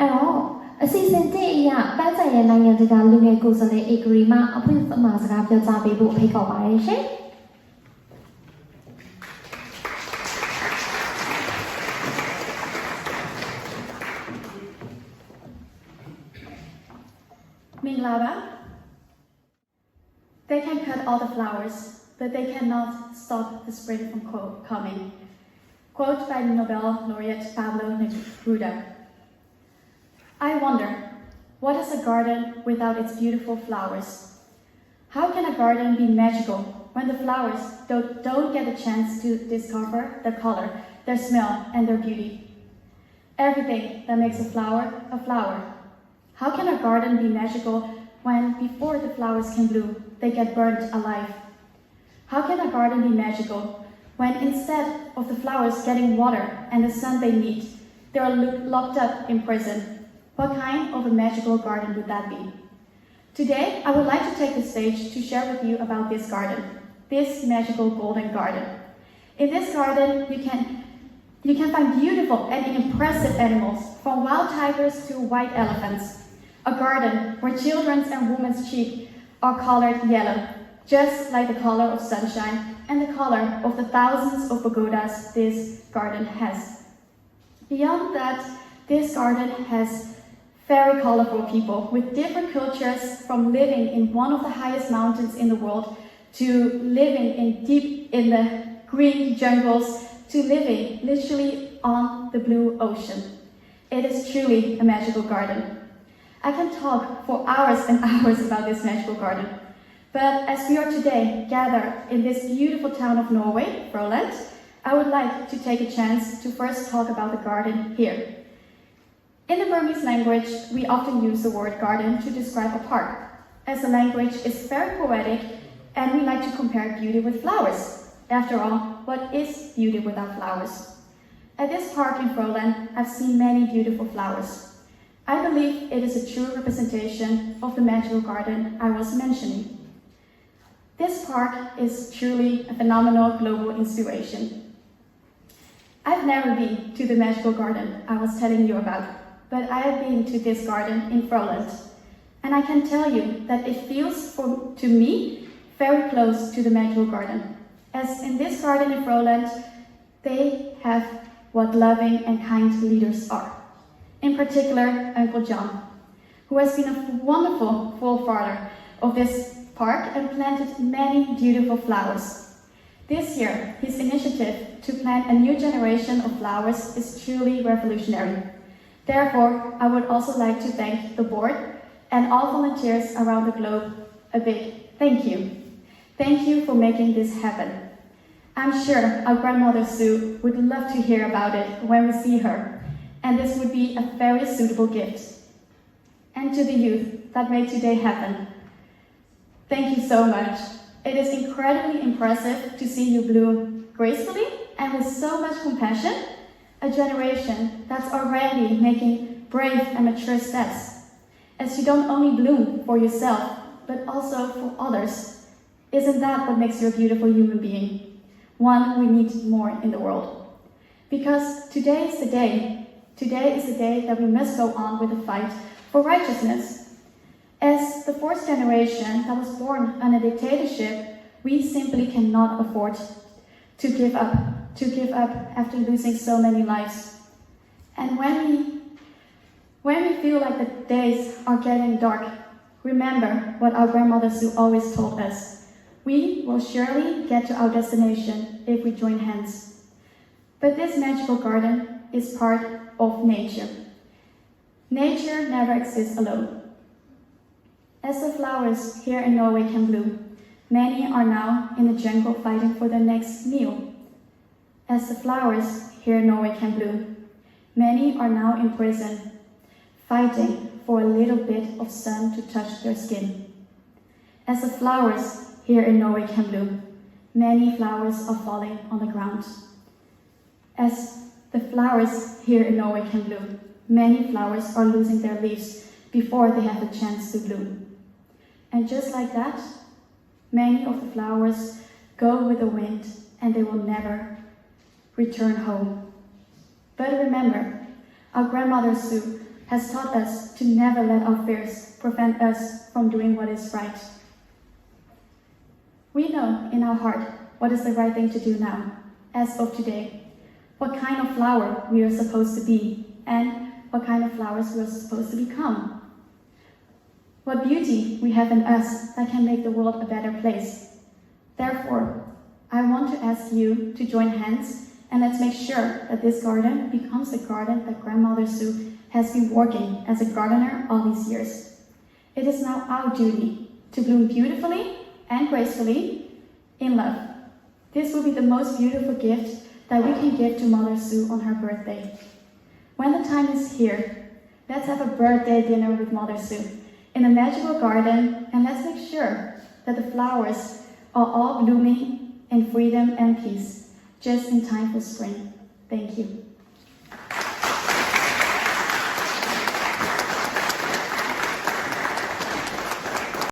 အဲ့တော့အစီအစဉ်တစ်အရပန်းဆိုင်ရဲ့နိုင်ငံတကာလူငယ်ကိုယ်စားလှယ်ဧကရီမှအဖွင့်အမှာစကားပြောကြားပေးဖို့ဖိတ်ခေါ်ပါတယ်ရှင်Minglava. They can cut all the flowers, but they cannot stop the spring from coming. Quote by Nobel Laureate Pablo Neruda. I wonder, what is a garden without its beautiful flowers? How can a garden be magical when the flowers don't get a chance to discover their color, their smell, and their beauty? Everything that makes a flower. How can a garden be magical when, before the flowers can bloom, they get burnt alive? How can a garden be magical when, instead of the flowers getting water and the sun they need, they are locked up in prison? What kind of a magical garden would that be? Today, I would like to take the stage to share with you about this garden, this magical golden garden. In this garden, you can find beautiful and impressive animals, from wild tigers to white elephants. A garden where children's and women's cheeks are colored yellow, just like the color of sunshine and the color of the thousands of pagodas this garden has. Beyond that, this garden has very colorful people with different cultures, from living in one of the highest mountains in the world to living deep in the green jungles to living literally on the blue ocean. It is truly a magical garden. I can talk for hours and hours about this magical garden, but as we are today gathered in this beautiful town of Norway, Froland, I would like to take a chance to first talk about the garden here. In the Burmese language, we often use the word garden to describe a park, as the language is very poetic and we like to compare beauty with flowers. After all, what is beauty without flowers? At this park in Froland, I've seen many beautiful flowers. I believe it is a true representation of the magical garden I was mentioning. This park is truly a phenomenal global inspiration. I've never been to the magical garden I was telling you about, but I have been to this garden in Froland, and I can tell you that it feels to me very close to the magical garden, as in this garden in Froland, they have what loving and kind leaders are. In particular, Uncle John, who has been a wonderful forefather of this park and planted many beautiful flowers. This year, his initiative to plant a new generation of flowers is truly revolutionary. Therefore, I would also like to thank the board and all volunteers around the globe a big thank you. Thank you for making this happen. I'm sure our Grandmother Suu would love to hear about it when we see her, and this would be a very suitable gift. And to the youth that made today happen, thank you so much. It is incredibly impressive to see you bloom gracefully and with so much compassion, a generation that's already making brave and mature steps, as you don't only bloom for yourself, but also for others. Isn't that what makes you a beautiful human being? One we need more in the world. Because today is the day that we must go on with the fight for righteousness. As the fourth generation that was born under dictatorship, we simply cannot afford to give up after losing so many lives. And when we feel like the days are getting dark, remember what our Grandmother Suu always told us. We will surely get to our destination if we join hands. But this magical garden is part of nature. Nature never exists alone. As the flowers here in Norway can bloom, many are now in the jungle fighting for their next meal. As the flowers here in Norway can bloom, many are now in prison, fighting for a little bit of sun to touch their skin. As the flowers here in Norway can bloom, many flowers are falling on the ground. As the flowers here in Norway can bloom, many flowers are losing their leaves before they have a chance to bloom. And just like that, many of the flowers go with the wind and they will never return home. But remember, our Grandmother Suu has taught us to never let our fears prevent us from doing what is right. We know in our heart what is the right thing to do now, as of today, what kind of flower we are supposed to be, and what kind of flowers we are supposed to become. What beauty we have in us that can make the world a better place. Therefore, I want to ask you to join hands and let's make sure that this garden becomes the garden that Grandmother Suu has been working as a gardener all these years. It is now our duty to bloom beautifully and gracefully in love. This will be the most beautiful gift that we can give to Mother Suu on her birthday. When the time is here, let's have a birthday dinner with Mother Suu in a magical garden, and let's make sure that the flowers are all blooming in freedom and peace, just in time for spring. Thank you.